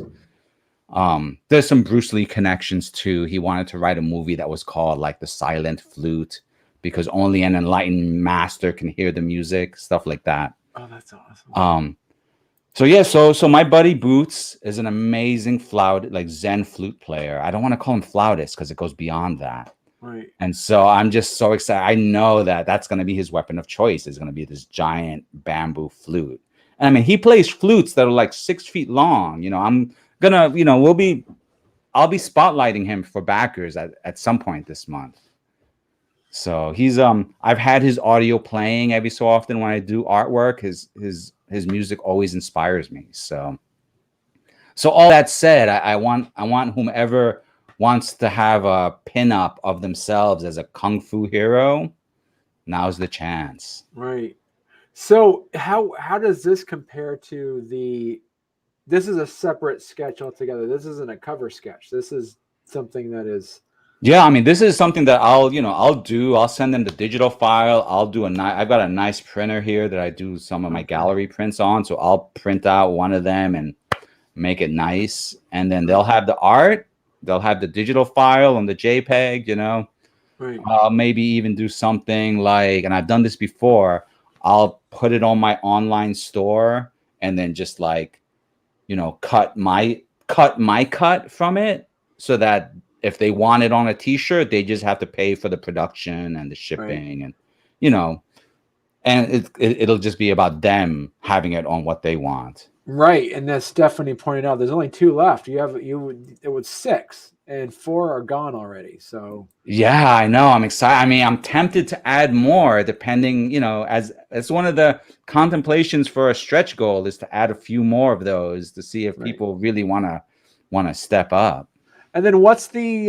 There's some Bruce Lee connections too. He wanted to write a movie that was called like The Silent Flute, because only an enlightened master can hear the music, stuff like that. Oh, that's awesome. So my buddy Boots is an amazing Zen flute player. I don't want to call him flautist because it goes beyond that. Right. And so I'm just so excited. I know that that's going to be his weapon of choice. Is going to be this giant bamboo flute. And I mean, he plays flutes that are like 6 feet long. I'm gonna, I'll be spotlighting him for backers at some point this month. So he's I've had his audio playing every so often when I do artwork. His music always inspires me. So all that said, I want whomever wants to have a pinup of themselves as a kung fu hero, now's the chance. Right. So how does this compare to the this is a separate sketch altogether. This isn't a cover sketch. This is something that is. Yeah, I mean, this is something that I'll send them the digital file. I've got a nice printer here that I do some of my gallery prints on. So I'll print out one of them and make it nice. And then they'll have the art, they'll have the digital file on the JPEG, Right. I'll maybe even do something like, and I've done this before, I'll put it on my online store and then just like, cut my cut from it so that if they want it on a t-shirt, they just have to pay for the production and the shipping and, and it'll just be about them having it on what they want. Right. And as Stephanie pointed out, there's only 2 left. It was 6 and 4 are gone already. So yeah, I know. I'm excited. I mean, I'm tempted to add more depending, as one of the contemplations for a stretch goal is to add a few more of those to see if people really want to step up. And then what's the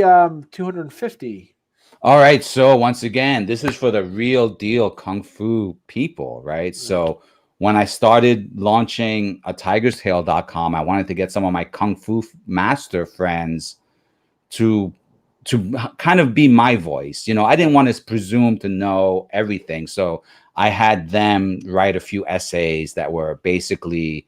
250? All right. So once again, this is for the real deal Kung Fu people, right? So when I started launching a tigerstail.com, I wanted to get some of my Kung Fu master friends to kind of be my voice. I didn't want to presume to know everything. So I had them write a few essays that were basically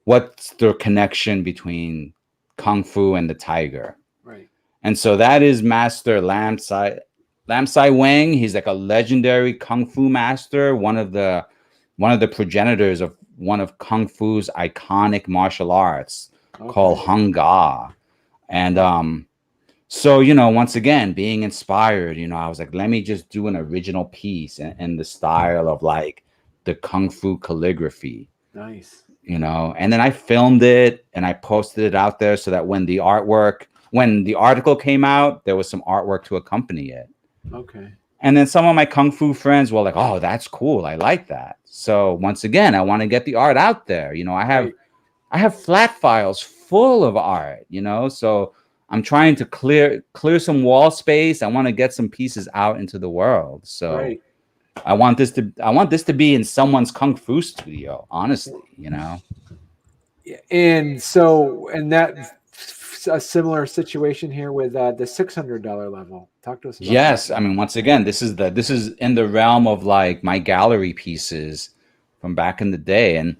what's the connection between Kung Fu and the tiger. Right. And so that is Master Lam Sai Wang. He's like a legendary Kung Fu master, one of the progenitors of one of Kung Fu's iconic martial arts called Hung Ga. And so, once again, being inspired, I was like, let me just do an original piece in the style of like the Kung Fu calligraphy. Nice. And then I filmed it and I posted it out there so that when the article came out, there was some artwork to accompany it. Okay. And then some of my Kung Fu friends were like, oh, that's cool. I like that. So once again, I want to get the art out there. I have flat files full of art, so I'm trying to clear some wall space. I want to get some pieces out into the world. So I want this to be in someone's Kung Fu studio, honestly, And so, and that a similar situation here with the $600 level. Talk to us about that. I mean, once again, this is in the realm of like my gallery pieces from back in the day. And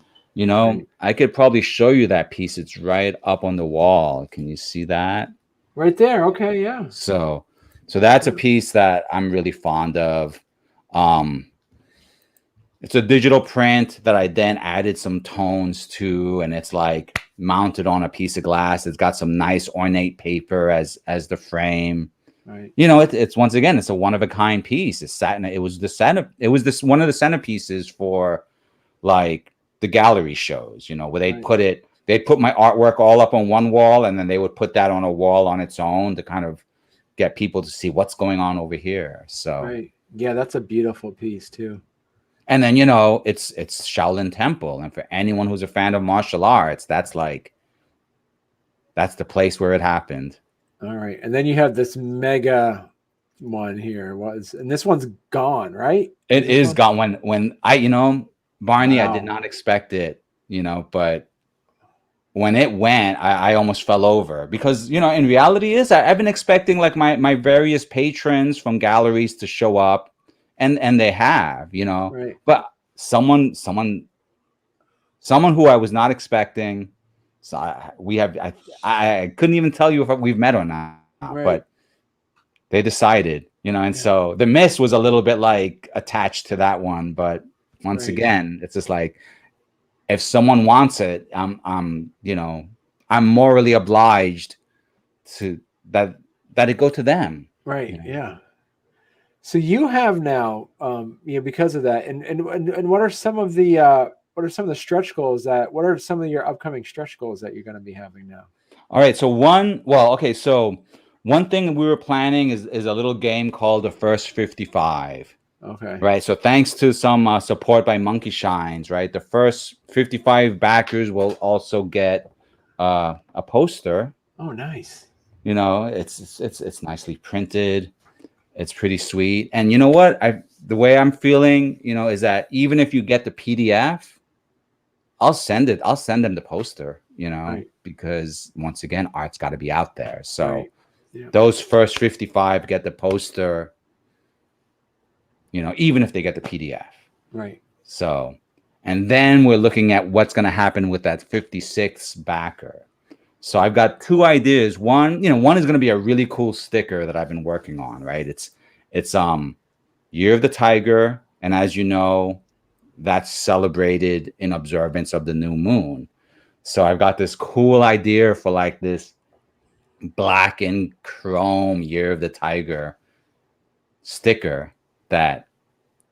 I could probably show you that piece. It's right up on the wall. Can you see that? Right there. Okay, yeah. So that's a piece that I'm really fond of. It's a digital print that I then added some tones to, and it's like mounted on a piece of glass. It's got some nice ornate paper as the frame. Right. It's once again, it's a one of a kind piece. It was one of the centerpieces for like the gallery shows, where they'd put my artwork all up on one wall, and then they would put that on a wall on its own to kind of get people to see what's going on over here. So yeah, that's a beautiful piece too. And then it's Shaolin Temple, and for anyone who's a fan of martial arts, that's the place where it happened. All right, and then you have this mega one here. And this one's gone, right? It is gone. When I Barney, I did not expect it, but when it went, I almost fell over because, in reality I've been expecting like my various patrons from galleries to show up and they have, right. But someone who I was not expecting. So I couldn't even tell you if we've met or not, right. But they decided, and so the miss was a little bit like attached to that one, but once again, it's just like, if someone wants it, I'm morally obliged to that it go to them. Right. Yeah. So you have now, because of that, and what are some of the stretch goals what are some of your upcoming stretch goals that you're going to be having now? All right. So one thing we were planning is a little game called the First 55. Okay. Right. So thanks to some support by Monkey Shines, right, the first 55 backers will also get a poster. Oh, nice. It's nicely printed. It's pretty sweet. And you know what? The way I'm feeling, is that even if you get the PDF, I'll send it. I'll send them the poster, you know, Right. because once again, art's got to be out there. So Right. Yeah. those first 55 get the poster, you know, even if they get the PDF. Right. So, and then we're looking at what's going to happen with that 56 backer. So I've got two ideas. One, you know, one is going to be a really cool sticker that I've been working on, right? It's Year of the Tiger, and as you know, that's celebrated in observance of the new moon. So I've got this cool idea for like this black and chrome Year of the Tiger sticker that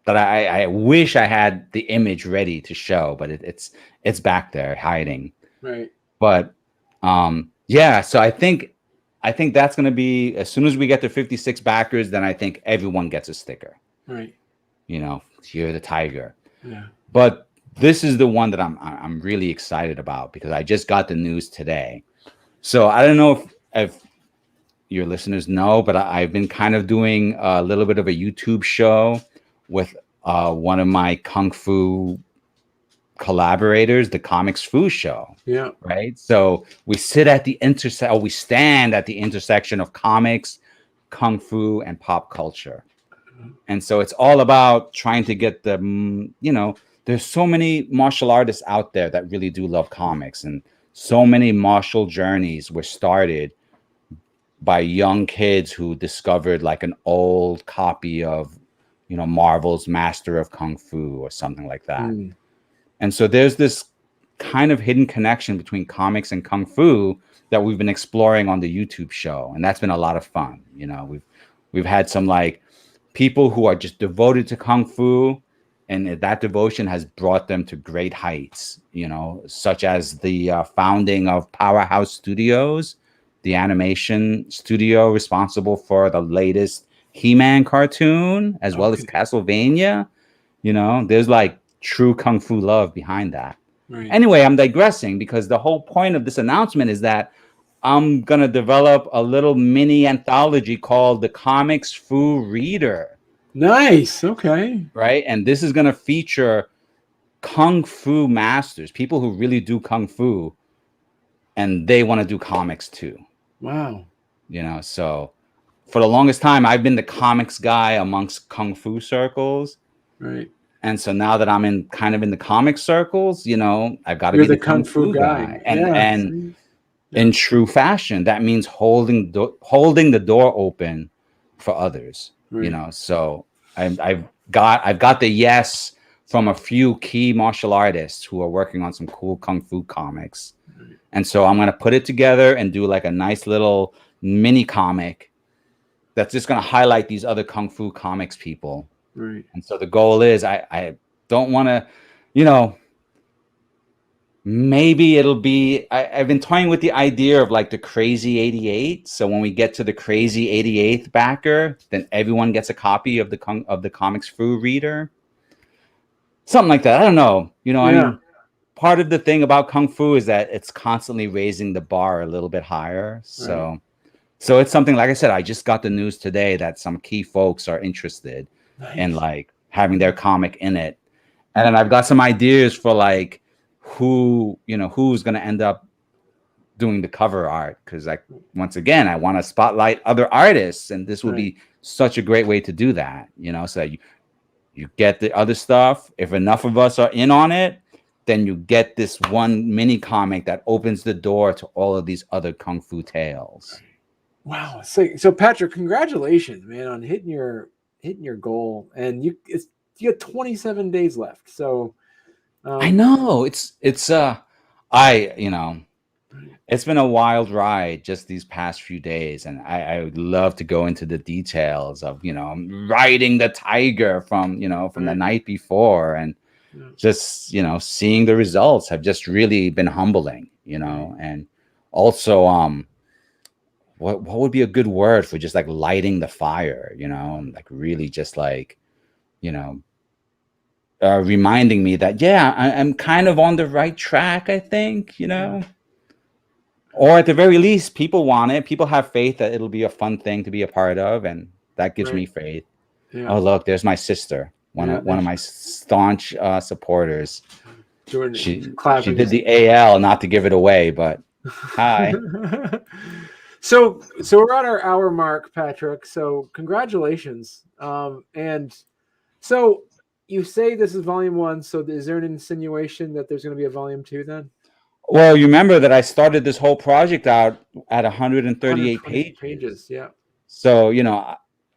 I wish I had the image ready to show, but it's back there hiding. Right. But yeah, so I think that's going to be, as soon as we get to 56 backers, then I think everyone gets a sticker. Right. You know, Year of the Tiger. Yeah. But this is the one that I'm really excited about because I just got the news today. So I don't know if your listeners know, but I've been kind of doing a little bit of a YouTube show with one of my kung fu collaborators, the Comics Fu Show. Yeah. Right. So we stand at the intersection of comics, kung fu, and pop culture. And so it's all about trying to get the, you know, there's so many martial artists out there that really do love comics, and so many martial journeys were started by young kids who discovered like an old copy of, you know, Marvel's Master of Kung Fu or something like that. And so there's this kind of hidden connection between comics and kung fu that we've been exploring on the YouTube show, and that's been a lot of fun. You know, we've had some like people who are just devoted to kung fu, and that devotion has brought them to great heights, you know, such as the founding of Powerhouse Studios, the animation studio responsible for the latest He-Man cartoon, as well as Castlevania. You know, there's like true kung fu love behind that. Right. Anyway, I'm digressing because the whole point of this announcement is that I'm going to develop a little mini anthology called the Comics Fu Reader. Nice. Okay. Right. And this is going to feature kung fu masters, people who really do kung fu, and they want to do comics too. Wow. You know, so for the longest time, I've been the comics guy amongst kung fu circles. Right. And so now that I'm in the comic circles, you know, I've got to You're be the kung fu guy. And in true fashion, that means holding the door open for others. Right. You know, so I've got the yes from a few key martial artists who are working on some cool kung fu comics. Right. And so I'm going to put it together and do like a nice little mini comic that's just going to highlight these other kung fu comics people. Right. And so the goal is I don't want to, you know, maybe it'll be, I've been toying with the idea of like the Crazy 88. So when we get to the Crazy 88th backer, then everyone gets a copy of the Comics Fu Reader. Something like that. I don't know. You know, yeah. I mean, part of the thing about Kung Fu is that it's constantly raising the bar a little bit higher. So, right. So it's something, like I said, I just got the news today that some key folks are interested in like having their comic in it. And then I've got some ideas for like who's going to end up doing the cover art. Cause like, once again, I want to spotlight other artists, and this would be such a great way to do that, you know, so that you get the other stuff. If enough of us are in on it, then you get this one mini comic that opens the door to all of these other Kung Fu tales. Wow. So Patrick, congratulations, man, on hitting your goal. And you got 27 days left. So I know it's it's been a wild ride just these past few days, and I would love to go into the details of, you know, riding the tiger from the night before, and just, you know, seeing the results have just really been humbling, you know. And also what would be a good word for just like lighting the fire, you know, like really just like, you know, reminding me that, I'm kind of on the right track, I think, you know. Or at the very least, people want it. People have faith that it'll be a fun thing to be a part of, and that gives me faith. Yeah. Oh, look, there's my sister, one of my staunch supporters. Doing She clapping. did the AL, not to give it away, but hi. So we're on our hour mark, Patrick. So congratulations. And so you say this is volume 1. So is there an insinuation that there's going to be a volume 2 then? Well, you remember that I started this whole project out at 138 pages. Yeah. So,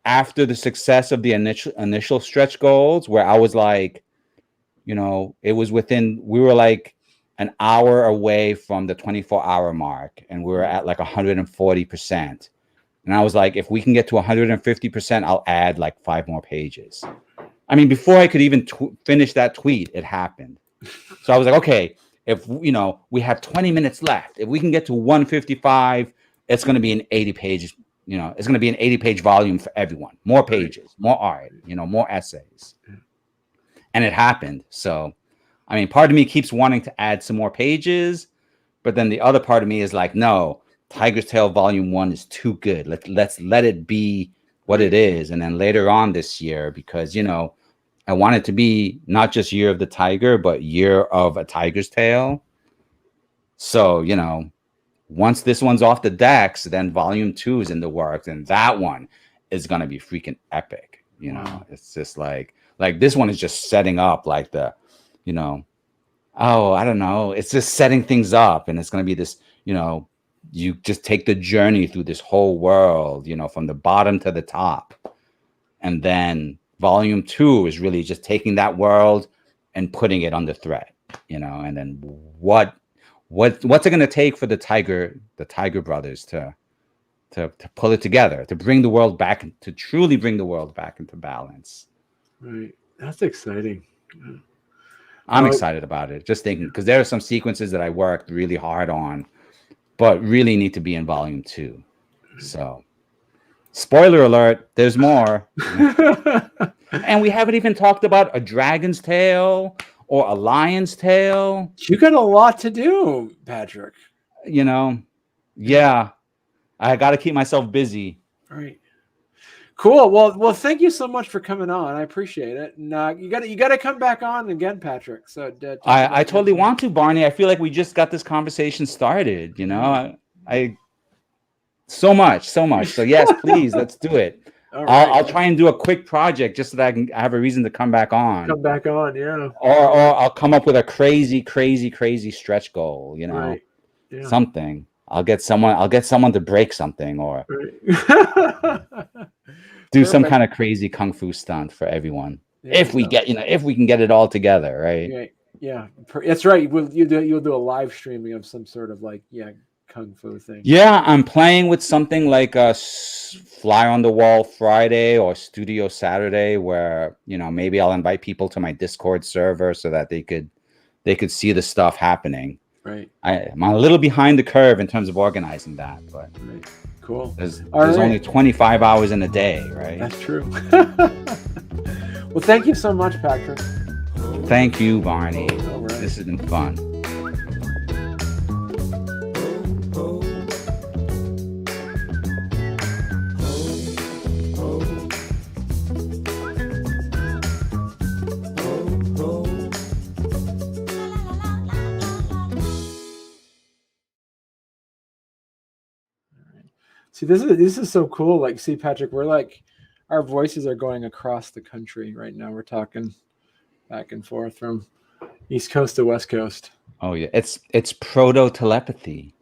after the success of the initial stretch goals, where I was like, it was we were like an hour away from the 24-hour mark, and we were at like 140%. And I was like, if we can get to 150%, I'll add like 5 more pages. I mean, before I could even finish that tweet, it happened. So I was like, okay, if we have 20 minutes left, if we can get to 155, it's going to be an 80 pages. It's going to be an 80-page volume for everyone. More pages, more art, more essays. And it happened. So, I mean, part of me keeps wanting to add some more pages, but then the other part of me is like, no, Tiger's Tail Volume 1 is too good. Let's let it be what it is. And then later on this year, because, I want it to be not just Year of the Tiger, but Year of a Tiger's Tail. So, once this one's off the decks, then Volume 2 is in the works, and that one is going to be freaking epic. It's just like this one is just setting up like the, I don't know. It's just setting things up, and it's going to be this, you just take the journey through this whole world, from the bottom to the top. And then Volume 2 is really just taking that world and putting it under threat, and then what's it going to take for the Tiger brothers to pull it together, to bring the world back, to truly bring the world back into balance. Right. That's exciting. Yeah. I'm excited about it. Just thinking, because there are some sequences that I worked really hard on, but really need to be in Volume 2. So, spoiler alert, there's more. And we haven't even talked about a dragon's tail or a lion's tail. You got a lot to do, Patrick. Yeah. I got to keep myself busy. Right. Cool. Well, thank you so much for coming on. I appreciate it. And you got to come back on again, Patrick. So I totally want to, Barney. I feel like we just got this conversation started. I so much. So yes, please, let's do it. Right. I'll try and do a quick project just so that I have a reason to come back on. Yeah. Or I'll come up with a crazy stretch goal. Right. Yeah. Something. I'll get someone to break something, or do some kind of crazy kung fu stunt for everyone. Yeah, if we can get it all together, right? Yeah, that's right. You'll do a live streaming of some sort of kung fu thing. Yeah, I'm playing with something like a Fly on the Wall Friday or Studio Saturday, where maybe I'll invite people to my Discord server so that they could see the stuff happening. Right. I'm a little behind the curve in terms of organizing that, but right. Cool. There's only 25 hours in a day, right? That's true. Well, thank you so much, Patrick. Thank you, Barney. All right. This has been fun. See, this is so cool. See, Patrick, we're our voices are going across the country right now. We're talking back and forth from East Coast to West Coast. Oh yeah, it's proto telepathy.